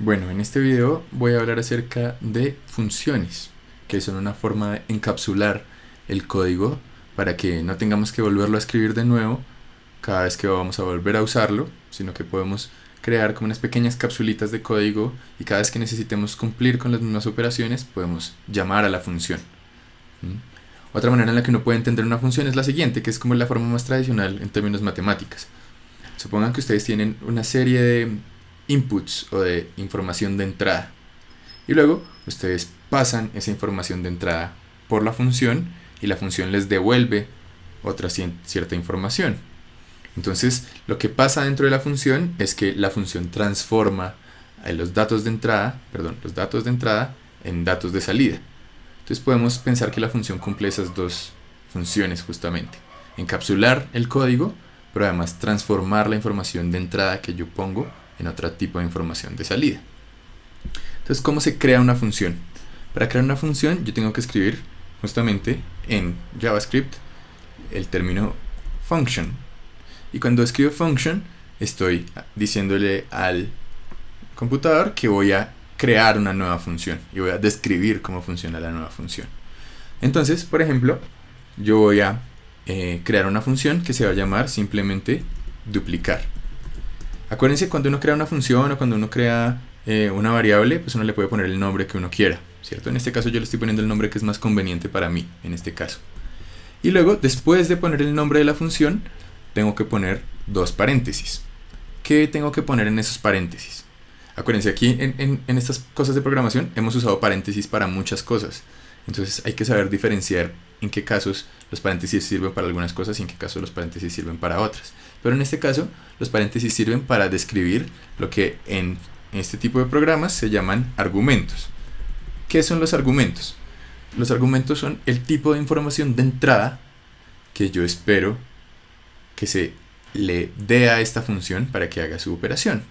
Bueno, en este video voy a hablar acerca de funciones, que son una forma de encapsular el código para que no tengamos que volverlo a escribir de nuevo cada vez que vamos a volver a usarlo, sino que podemos crear como unas pequeñas capsulitas de código y cada vez que necesitemos cumplir con las mismas operaciones podemos llamar a la función. Otra manera en la que uno puede entender una función es la siguiente, que es como la forma más tradicional en términos matemáticas. Supongan que ustedes tienen una serie de inputs o de información de entrada y luego ustedes pasan esa información de entrada por la función y la función les devuelve otra cierta información. Entonces lo que pasa dentro de la función es que la función transforma los datos de entrada en datos de salida. Entonces podemos pensar que la función cumple esas dos funciones justamente: encapsular el código, pero además transformar la información de entrada que yo pongo en otro tipo de información de salida. Entonces, ¿cómo se crea una función? Para crear una función yo tengo que escribir justamente en JavaScript el término function. Y cuando escribo function estoy diciéndole al computador que voy a crear una nueva función y voy a describir cómo funciona la nueva función. Entonces, por ejemplo, yo voy a crear una función que se va a llamar simplemente duplicar. Acuérdense, cuando uno crea una función o cuando uno crea una variable, pues uno le puede poner el nombre que uno quiera, ¿cierto? En este caso yo le estoy poniendo el nombre que es más conveniente para mí, en este caso. Y luego, después de poner el nombre de la función, tengo que poner dos paréntesis. ¿Qué tengo que poner en esos paréntesis? Acuérdense, aquí en estas cosas de programación hemos usado paréntesis para muchas cosas. Entonces hay que saber diferenciar en qué casos los paréntesis sirven para algunas cosas y en qué casos los paréntesis sirven para otras. Pero en este caso, los paréntesis sirven para describir lo que en este tipo de programas se llaman argumentos. ¿Qué son los argumentos? Los argumentos son el tipo de información de entrada que yo espero que se le dé a esta función para que haga su operación.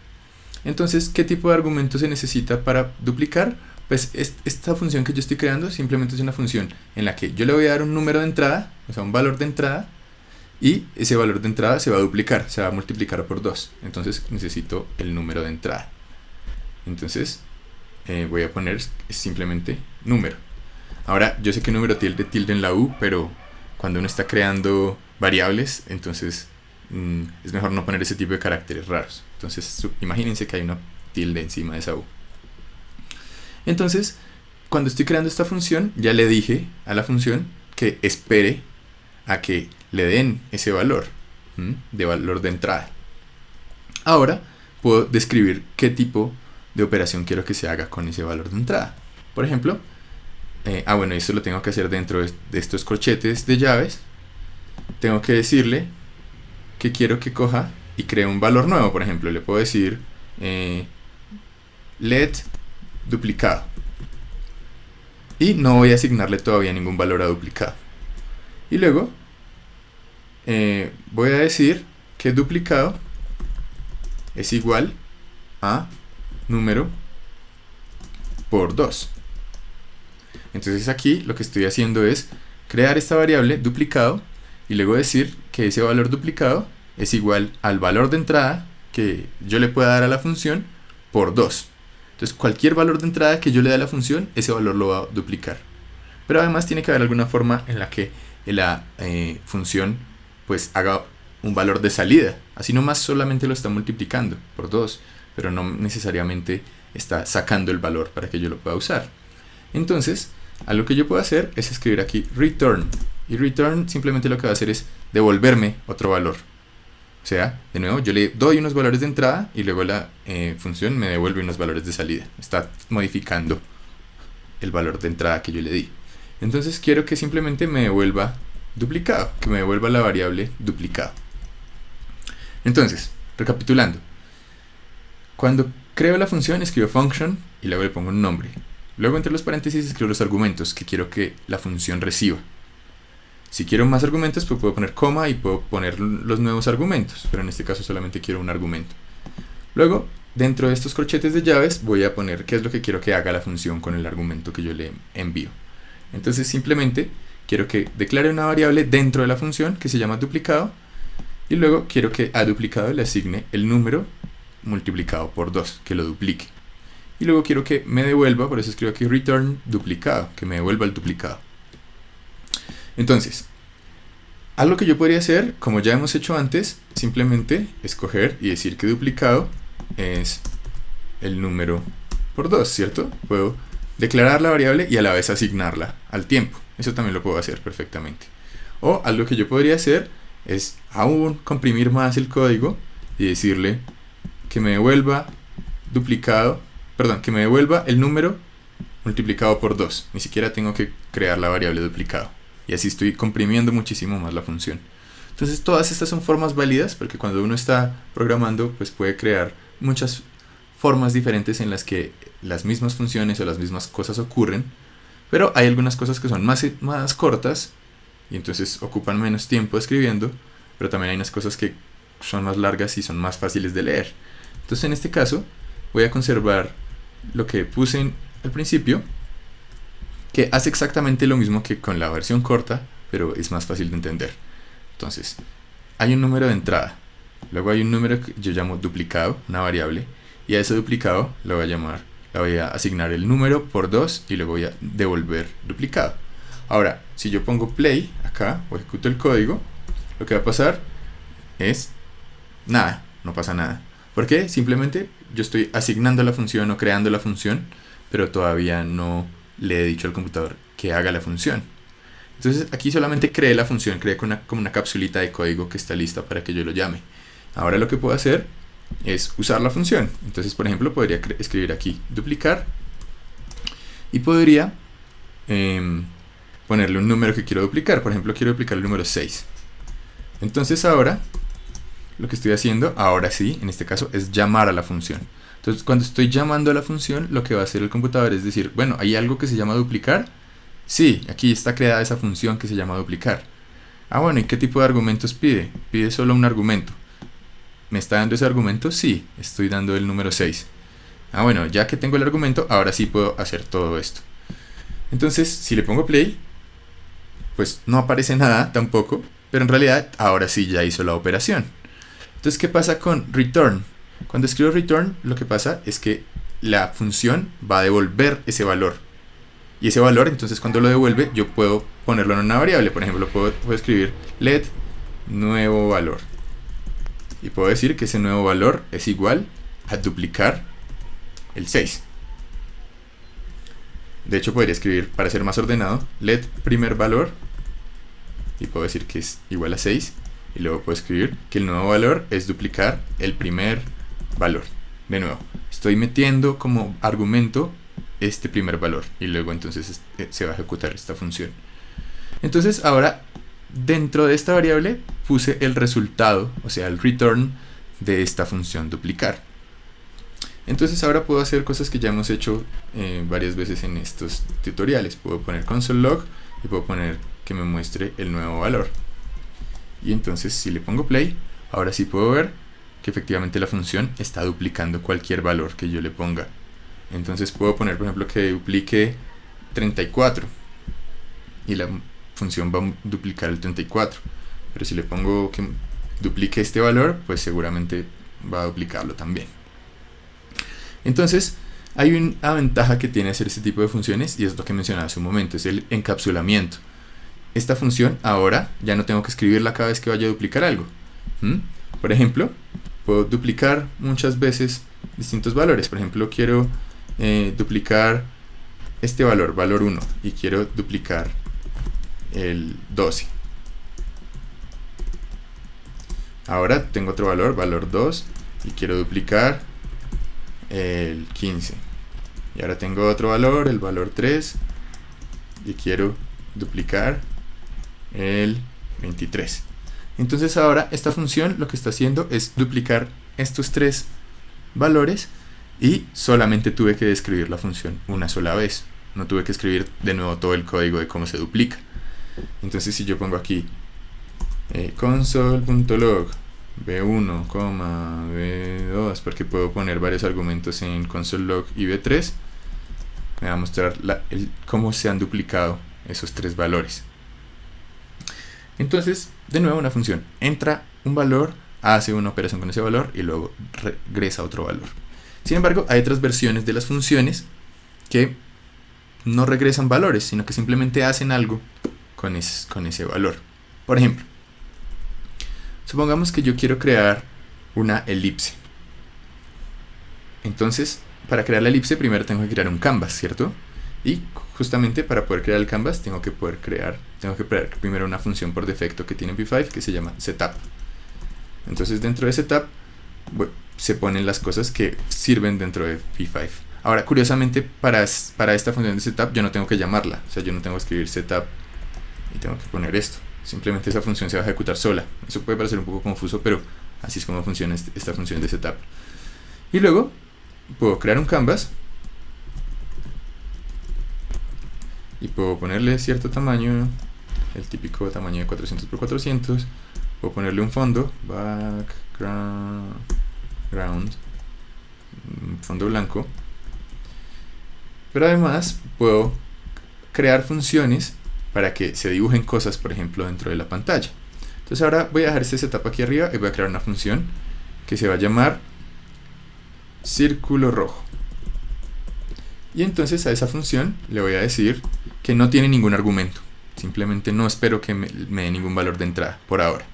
Entonces, ¿qué tipo de argumento se necesita para duplicar? Pues esta función que yo estoy creando simplemente es una función en la que yo le voy a dar un número de entrada, o sea, un valor de entrada, y ese valor de entrada se va a duplicar, se va a multiplicar por 2. Entonces necesito el número de entrada. Entonces voy a poner simplemente número. Ahora, yo sé que número tiene tilde en la U, pero cuando uno está creando variables, entonces es mejor no poner ese tipo de caracteres raros. Entonces imagínense que hay una tilde encima de esa U. Entonces, cuando estoy creando esta función, ya le dije a la función que espere a que le den ese valor de valor de entrada. Ahora puedo describir qué tipo de operación quiero que se haga con ese valor de entrada. Por ejemplo, bueno, esto lo tengo que hacer dentro de estos corchetes de llaves. Tengo que decirle que quiero que coja y cree un valor nuevo. Por ejemplo, le puedo decir let duplicado, y no voy a asignarle todavía ningún valor a duplicado. Y luego voy a decir que duplicado es igual a número por 2. Entonces aquí lo que estoy haciendo es crear esta variable duplicado y luego decir que ese valor duplicado es igual al valor de entrada que yo le pueda dar a la función por 2. Entonces cualquier valor de entrada que yo le dé a la función, ese valor lo va a duplicar. Pero además tiene que haber alguna forma en la que la función pues haga un valor de salida. Así nomás solamente lo está multiplicando por 2, pero no necesariamente está sacando el valor para que yo lo pueda usar. Entonces, algo que yo puedo hacer es escribir aquí return. Y return simplemente lo que va a hacer es devolverme otro valor. O sea, de nuevo, yo le doy unos valores de entrada y luego la función me devuelve unos valores de salida. Está modificando el valor de entrada que yo le di. Entonces quiero que simplemente me devuelva duplicado, que me devuelva la variable duplicado. Entonces, recapitulando. Cuando creo la función, escribo function y luego le pongo un nombre. Luego entre los paréntesis escribo los argumentos que quiero que la función reciba. Si quiero más argumentos, pues puedo poner coma y puedo poner los nuevos argumentos, pero en este caso solamente quiero un argumento. Luego, dentro de estos corchetes de llaves, voy a poner qué es lo que quiero que haga la función con el argumento que yo le envío. Entonces simplemente quiero que declare una variable dentro de la función que se llama duplicado y luego quiero que a duplicado le asigne el número multiplicado por 2, que lo duplique. y luego quiero que me devuelva, por eso escribo aquí return duplicado, que me devuelva el duplicado. Entonces, algo que yo podría hacer, como ya hemos hecho antes, simplemente escoger y decir que duplicado es el número por 2, ¿cierto? Puedo declarar la variable y a la vez asignarla al tiempo. Eso también lo puedo hacer perfectamente. O algo que yo podría hacer es aún comprimir más el código y decirle que me devuelva duplicado, perdón, que me devuelva el número multiplicado por 2. Ni siquiera tengo que crear la variable duplicado. Y así estoy comprimiendo muchísimo más la función. Entonces todas estas son formas válidas porque cuando uno está programando pues puede crear muchas formas diferentes en las que las mismas funciones o las mismas cosas ocurren, pero hay algunas cosas que son más cortas y entonces ocupan menos tiempo escribiendo, pero también hay unas cosas que son más largas y son más fáciles de leer. Entonces en este caso voy a conservar lo que puse al principio, que hace exactamente lo mismo que con la versión corta, pero es más fácil de entender. Entonces, hay un número de entrada, luego hay un número que yo llamo duplicado, una variable, y a ese duplicado le voy a asignar el número por 2 y luego voy a devolver duplicado. Ahora, si yo pongo play acá o ejecuto el código, lo que va a pasar es nada, no pasa nada. ¿Por qué? Simplemente yo estoy asignando la función o creando la función, pero todavía no le he dicho al computador que haga la función. Entonces aquí solamente creé la función, creé como una capsulita de código que está lista para que yo lo llame. Ahora lo que puedo hacer es usar la función. Entonces, por ejemplo, podría escribir aquí duplicar y podría ponerle un número que quiero duplicar. Por ejemplo, quiero duplicar el número 6. Entonces ahora lo que estoy haciendo, ahora sí, en este caso, es llamar a la función. Entonces, cuando estoy llamando a la función, lo que va a hacer el computador es decir, bueno, ¿hay algo que se llama duplicar? Sí, aquí está creada esa función que se llama duplicar. Ah, bueno, ¿y qué tipo de argumentos pide? Pide solo un argumento. ¿Me está dando ese argumento? Sí, estoy dando el número 6. Ah, bueno, ya que tengo el argumento, ahora sí puedo hacer todo esto. Entonces, si le pongo play, pues no aparece nada tampoco, pero en realidad ahora sí ya hizo la operación. Entonces, ¿qué pasa con return? Cuando escribo return, lo que pasa es que la función va a devolver ese valor. Y ese valor, entonces cuando lo devuelve, yo puedo ponerlo en una variable. Por ejemplo, puedo escribir let nuevo valor. Y puedo decir que ese nuevo valor es igual a duplicar el 6. De hecho, podría escribir, para ser más ordenado, let primer valor. Y puedo decir que es igual a 6. Y luego puedo escribir que el nuevo valor es duplicar el primer valor. De nuevo, estoy metiendo como argumento este primer valor y luego entonces se va a ejecutar esta función. Entonces ahora dentro de esta variable puse el resultado, o sea el return de esta función duplicar. Entonces ahora puedo hacer cosas que ya hemos hecho varias veces en estos tutoriales. Puedo poner console log y puedo poner que me muestre el nuevo valor. Y entonces si le pongo play, ahora sí puedo ver que efectivamente la función está duplicando cualquier valor que yo le ponga. Entonces puedo poner, por ejemplo, que duplique 34 y la función va a duplicar el 34. Pero si le pongo que duplique este valor, pues seguramente va a duplicarlo también. Entonces hay una ventaja que tiene hacer este tipo de funciones y es lo que mencionaba hace un momento, es el encapsulamiento. Esta función ahora ya no tengo que escribirla cada vez que vaya a duplicar algo. Por ejemplo, puedo duplicar muchas veces distintos valores. Por ejemplo, quiero duplicar este valor, valor 1, y quiero duplicar el 12. Ahora tengo otro valor, valor 2, y quiero duplicar el 15. Y ahora tengo otro valor, el valor 3, y quiero duplicar el 23. Entonces ahora esta función lo que está haciendo es duplicar estos tres valores y solamente tuve que describir la función una sola vez. No tuve que escribir de nuevo todo el código de cómo se duplica. Entonces si yo pongo aquí console.log b1, b2, porque puedo poner varios argumentos en console.log y b3, me va a mostrar cómo se han duplicado esos tres valores. Entonces, de nuevo una función, entra un valor, hace una operación con ese valor y luego regresa otro valor. Sin embargo, hay otras versiones de las funciones que no regresan valores, sino que simplemente hacen algo con ese valor. Por ejemplo, supongamos que yo quiero crear una elipse. Entonces, para crear la elipse primero tengo que crear un canvas, ¿cierto? Y justamente para poder crear el canvas tengo que crear primero una función por defecto que tiene P5 que se llama setup. Entonces dentro de setup se ponen las cosas que sirven dentro de P5. Ahora, curiosamente, para esta función de setup yo no tengo que llamarla, o sea, yo no tengo que escribir setup y tengo que poner esto. Simplemente esa función se va a ejecutar sola. Eso puede parecer un poco confuso, pero así es como funciona esta función de setup. Y luego puedo crear un canvas y puedo ponerle cierto tamaño, el típico tamaño de 400 por 400. Puedo ponerle un fondo, background, fondo blanco. Pero además puedo crear funciones para que se dibujen cosas, por ejemplo, dentro de la pantalla. Entonces ahora voy a dejar este setup aquí arriba y voy a crear una función que se va a llamar círculo rojo. Y entonces a esa función le voy a decir que no tiene ningún argumento. Simplemente no espero que me dé ningún valor de entrada por ahora.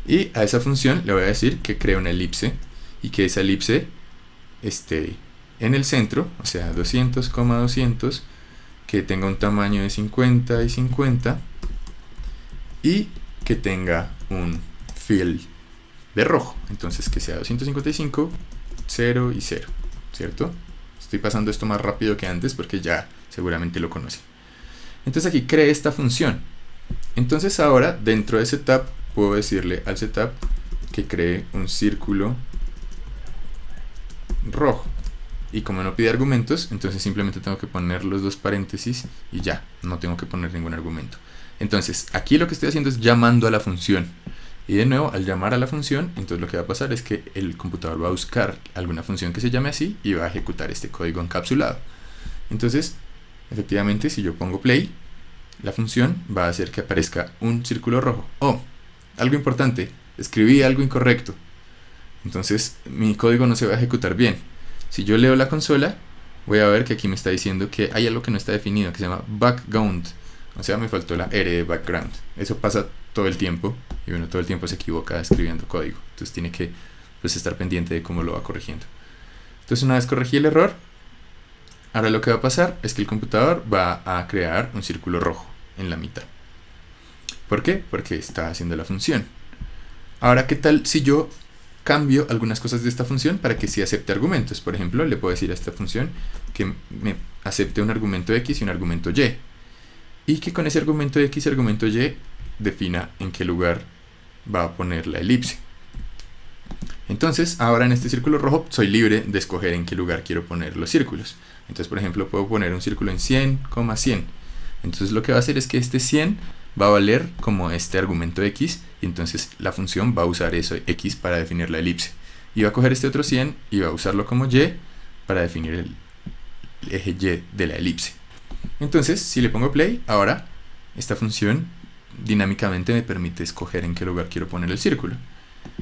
Y a esa función le voy a decir que cree una elipse y que esa elipse esté en el centro, o sea 200, 200, que tenga un tamaño de 50 y 50 y que tenga un fill de rojo. Entonces que sea 255, 0 y 0, ¿cierto? Estoy pasando esto más rápido que antes porque ya seguramente lo conocen. Entonces aquí cree esta función. Entonces ahora dentro de setup puedo decirle al setup que cree un círculo rojo. Y como no pide argumentos, entonces simplemente tengo que poner los dos paréntesis y ya, no tengo que poner ningún argumento. Entonces aquí lo que estoy haciendo es llamando a la función. Y de nuevo, al llamar a la función, entonces lo que va a pasar es que el computador va a buscar alguna función que se llame así y va a ejecutar este código encapsulado. Entonces, efectivamente, si yo pongo play, la función va a hacer que aparezca un círculo rojo. Oh, algo importante, escribí algo incorrecto. Entonces mi código no se va a ejecutar bien. Si yo leo la consola, voy a ver que aquí me está diciendo que hay algo que no está definido, que se llama background. O sea, me faltó la R de background. Eso pasa todo el tiempo y uno todo el tiempo se equivoca escribiendo código. Entonces tiene que estar pendiente de cómo lo va corrigiendo. Entonces una vez corregí el error, ahora lo que va a pasar es que el computador va a crear un círculo rojo en la mitad. ¿Por qué? Porque está haciendo la función. Ahora, ¿qué tal si yo cambio algunas cosas de esta función para que sí acepte argumentos? Por ejemplo, le puedo decir a esta función que me acepte un argumento X y un argumento Y. Y que con ese argumento X y argumento Y defina en qué lugar va a poner la elipse. Entonces, ahora en este círculo rojo soy libre de escoger en qué lugar quiero poner los círculos. Entonces, por ejemplo, puedo poner un círculo en 100, 100. Entonces lo que va a hacer es que este 100 va a valer como este argumento X y entonces la función va a usar eso X para definir la elipse. Y va a coger este otro 100 y va a usarlo como Y para definir el eje Y de la elipse. Entonces, si le pongo play, ahora esta función dinámicamente me permite escoger en qué lugar quiero poner el círculo.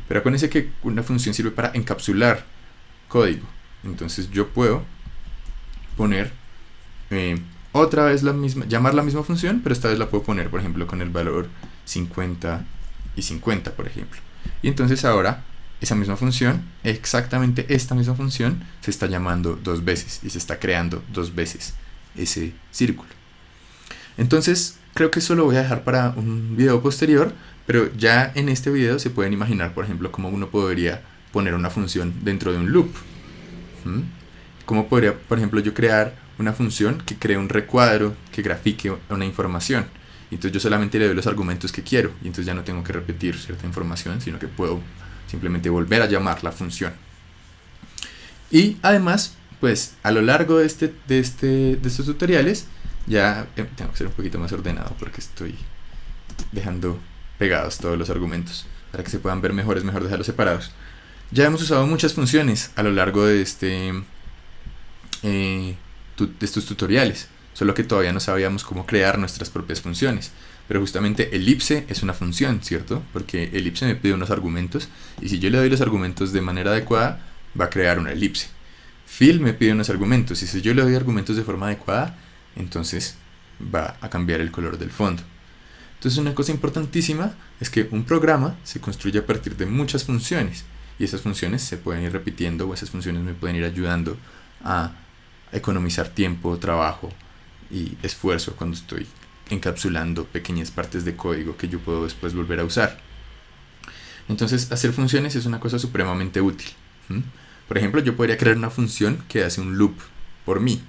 Pero acuérdense que una función sirve para encapsular código. Entonces yo puedo poner otra vez llamar la misma función, pero esta vez la puedo poner, por ejemplo, con el valor 50 y 50, por ejemplo. Y entonces ahora esa misma función, exactamente esta misma función, se está llamando dos veces y se está creando dos veces ese círculo. Entonces creo que eso lo voy a dejar para un video posterior, pero ya en este video se pueden imaginar, por ejemplo, cómo uno podría poner una función dentro de un loop. ¿Cómo podría, por ejemplo, yo crear una función que cree un recuadro que grafique una información? Y entonces yo solamente le doy los argumentos que quiero y entonces ya no tengo que repetir cierta información, sino que puedo simplemente volver a llamar la función. Y además, pues a lo largo de estos tutoriales ya tengo que ser un poquito más ordenado porque estoy dejando pegados todos los argumentos. Para que se puedan ver mejor es mejor dejarlos separados. Ya hemos usado muchas funciones a lo largo de estos tutoriales, solo que todavía no sabíamos cómo crear nuestras propias funciones. Pero justamente elipse es una función, ¿cierto? Porque elipse me pide unos argumentos y si yo le doy los argumentos de manera adecuada, va a crear una elipse. Fill me pide unos argumentos y si yo le doy argumentos de forma adecuada, entonces va a cambiar el color del fondo. Entonces una cosa importantísima es que un programa se construye a partir de muchas funciones y esas funciones se pueden ir repitiendo o esas funciones me pueden ir ayudando a economizar tiempo, trabajo y esfuerzo cuando estoy encapsulando pequeñas partes de código que yo puedo después volver a usar. Entonces hacer funciones es una cosa supremamente útil. Por ejemplo, yo podría crear una función que hace un loop por mí.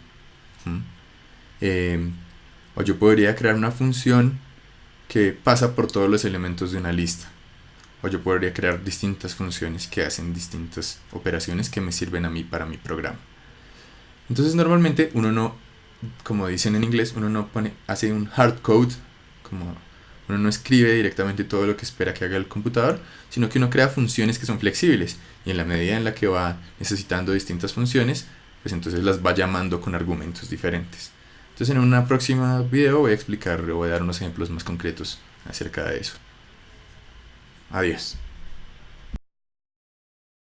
O yo podría crear una función que pasa por todos los elementos de una lista. O yo podría crear distintas funciones que hacen distintas operaciones que me sirven a mí para mi programa. Entonces normalmente uno no, como dicen en inglés, uno no hace un hard code, como uno no escribe directamente todo lo que espera que haga el computador, sino que uno crea funciones que son flexibles y en la medida en la que va necesitando distintas funciones, pues entonces las va llamando con argumentos diferentes. Entonces en una próxima video voy a explicar, voy a dar unos ejemplos más concretos acerca de eso. Adiós.